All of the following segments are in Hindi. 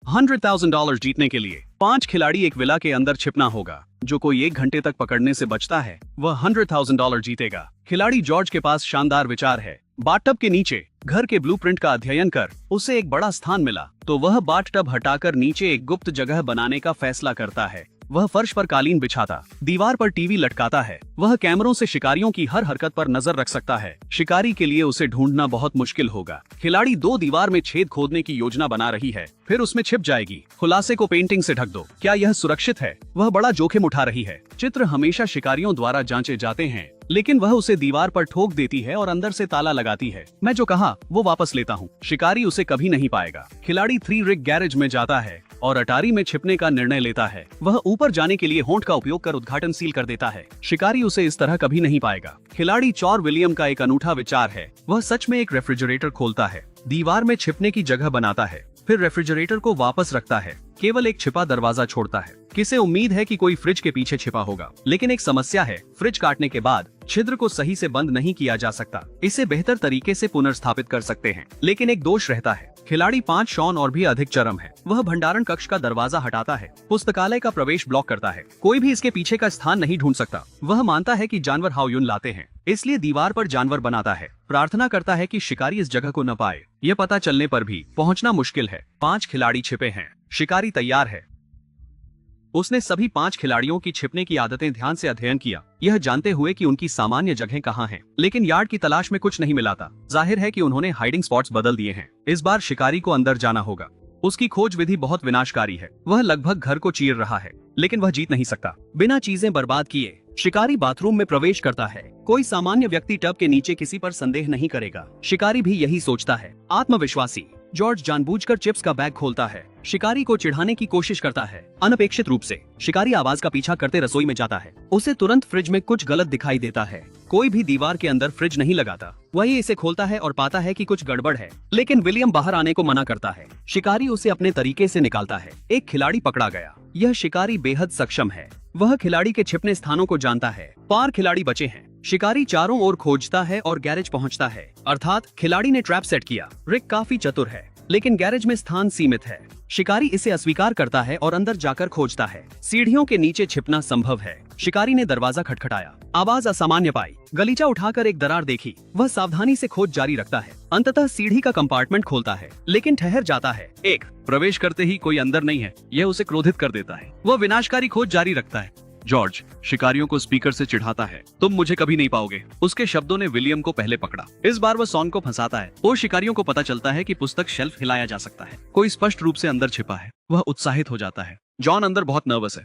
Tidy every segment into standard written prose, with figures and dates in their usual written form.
$100,000 जीतने के लिए 5 खिलाड़ी एक विला के अंदर छिपना होगा। जो कोई 1 घंटे तक पकड़ने से बचता है वह $100,000 जीतेगा। खिलाड़ी जॉर्ज के पास शानदार विचार है। बाथटब के नीचे घर के ब्लूप्रिंट का अध्ययन कर उसे एक बड़ा स्थान मिला तो वह बाथटब हटाकर नीचे एक गुप्त जगह बनाने का फैसला करता है। वह फर्श पर कालीन बिछाता, दीवार पर टीवी लटकाता है। वह कैमरों से शिकारियों की हर हरकत पर नजर रख सकता है। शिकारी के लिए उसे ढूंढना बहुत मुश्किल होगा। खिलाड़ी 2 दीवार में छेद खोदने की योजना बना रही है, फिर उसमें छिप जाएगी। खुलासे को पेंटिंग से ढक दो। क्या यह सुरक्षित है? वह बड़ा जोखिम उठा रही है। चित्र हमेशा शिकारियों द्वारा जांचे जाते हैं, लेकिन वह उसे दीवार पर ठोक देती है और अंदर से ताला लगाती है। मैं जो कहा वो वापस लेता हूँ। शिकारी उसे कभी नहीं पाएगा। खिलाड़ी 3 रिग गैरेज में जाता है और अटारी में छिपने का निर्णय लेता है। वह ऊपर जाने के लिए होंठ का उपयोग कर उद्घाटन सील कर देता है। शिकारी उसे इस तरह कभी नहीं पाएगा। खिलाड़ी चौर विलियम का एक अनूठा विचार है। वह सच में एक रेफ्रिजरेटर खोलता है, दीवार में छिपने की जगह बनाता है, फिर रेफ्रिजरेटर को वापस रखता है, केवल एक छिपा दरवाजा छोड़ता है। किसे उम्मीद है कि कोई फ्रिज के पीछे छिपा होगा, लेकिन एक समस्या है। फ्रिज काटने के बाद छिद्र को सही से बंद नहीं किया जा सकता। इसे बेहतर तरीके से पुनर्स्थापित कर सकते हैं, लेकिन एक दोष रहता है। खिलाड़ी 5 शॉन और भी अधिक चरम है। वह भंडारण कक्ष का दरवाजा हटाता है, पुस्तकालय का प्रवेश ब्लॉक करता है। कोई भी इसके पीछे का स्थान नहीं ढूंढ सकता। वह मानता है कि जानवर हाओयुन लाते हैं, इसलिए दीवार पर जानवर बनाता है। प्रार्थना करता है कि शिकारी इस जगह को न पाए। यह पता चलने पर भी पहुंचना मुश्किल है। 5 खिलाड़ी छिपे हैं। शिकारी तैयार है। उसने सभी 5 खिलाड़ियों की छिपने की आदतें ध्यान से अध्ययन किया, यह जानते हुए कि उनकी सामान्य जगह कहाँ हैं। लेकिन यार्ड की तलाश में कुछ नहीं मिला था। जाहिर है कि उन्होंने हाइडिंग स्पॉट्स बदल दिए हैं। इस बार शिकारी को अंदर जाना होगा। उसकी खोज विधि बहुत विनाशकारी है। वह लगभग घर को चीर रहा है, लेकिन वह जीत नहीं सकता। बिना चीजें बर्बाद किए शिकारी बाथरूम में प्रवेश करता है। कोई सामान्य व्यक्ति टब के नीचे किसी पर संदेह नहीं करेगा। शिकारी भी यही सोचता है। आत्मविश्वासी जॉर्ज जानबूझकर चिप्स का बैग खोलता है। शिकारी को चिढ़ाने की कोशिश करता है। अनपेक्षित रूप से शिकारी आवाज का पीछा करते रसोई में जाता है। उसे तुरंत फ्रिज में कुछ गलत दिखाई देता है। कोई भी दीवार के अंदर फ्रिज नहीं लगाता। वही इसे खोलता है और पाता है कि कुछ गड़बड़ है, लेकिन विलियम बाहर आने को मना करता है। शिकारी उसे अपने तरीके से निकालता है। एक खिलाड़ी पकड़ा गया। यह शिकारी बेहद सक्षम है। वह खिलाड़ी के छिपने स्थानों को जानता है। 4 खिलाड़ी बचे हैं। शिकारी चारों ओर खोजता है और गैरेज पहुंचता है, अर्थात खिलाड़ी ने ट्रैप सेट किया। रिक काफी चतुर है, लेकिन गैरेज में स्थान सीमित है। शिकारी इसे अस्वीकार करता है और अंदर जाकर खोजता है। सीढ़ियों के नीचे छिपना संभव है। शिकारी ने दरवाजा खटखटाया। आवाज असामान्य पाई। गलीचा उठाकर एक दरार देखी। वह सावधानी से खोज जारी रखता है। अंततः सीढ़ी का कंपार्टमेंट खोलता है, लेकिन ठहर जाता है। प्रवेश करते ही कोई अंदर नहीं है। यह उसे क्रोधित कर देता है। वह विनाशकारी खोज जारी रखता है। जॉर्ज शिकारियों को स्पीकर से चिढ़ाता है, तुम मुझे कभी नहीं पाओगे। उसके शब्दों ने विलियम को पहले पकड़ा। इस बार वह सॉन को फंसाता है। और शिकारियों को पता चलता है कि पुस्तक शेल्फ हिलाया जा सकता है। कोई स्पष्ट रूप से अंदर छिपा है। वह उत्साहित हो जाता है। जॉन अंदर बहुत नर्वस है।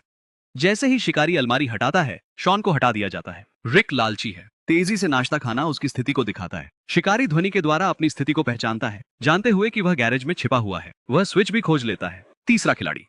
जैसे ही शिकारी अलमारी हटाता है, शॉन को हटा दिया जाता है। रिक लालची है। तेजी से नाश्ता खाना उसकी स्थिति को दिखाता है। शिकारी ध्वनि के द्वारा अपनी स्थिति को पहचानता है, जानते हुए कि वह गैरेज में छिपा हुआ है। वह स्विच भी खोज लेता है। तीसरा खिलाड़ी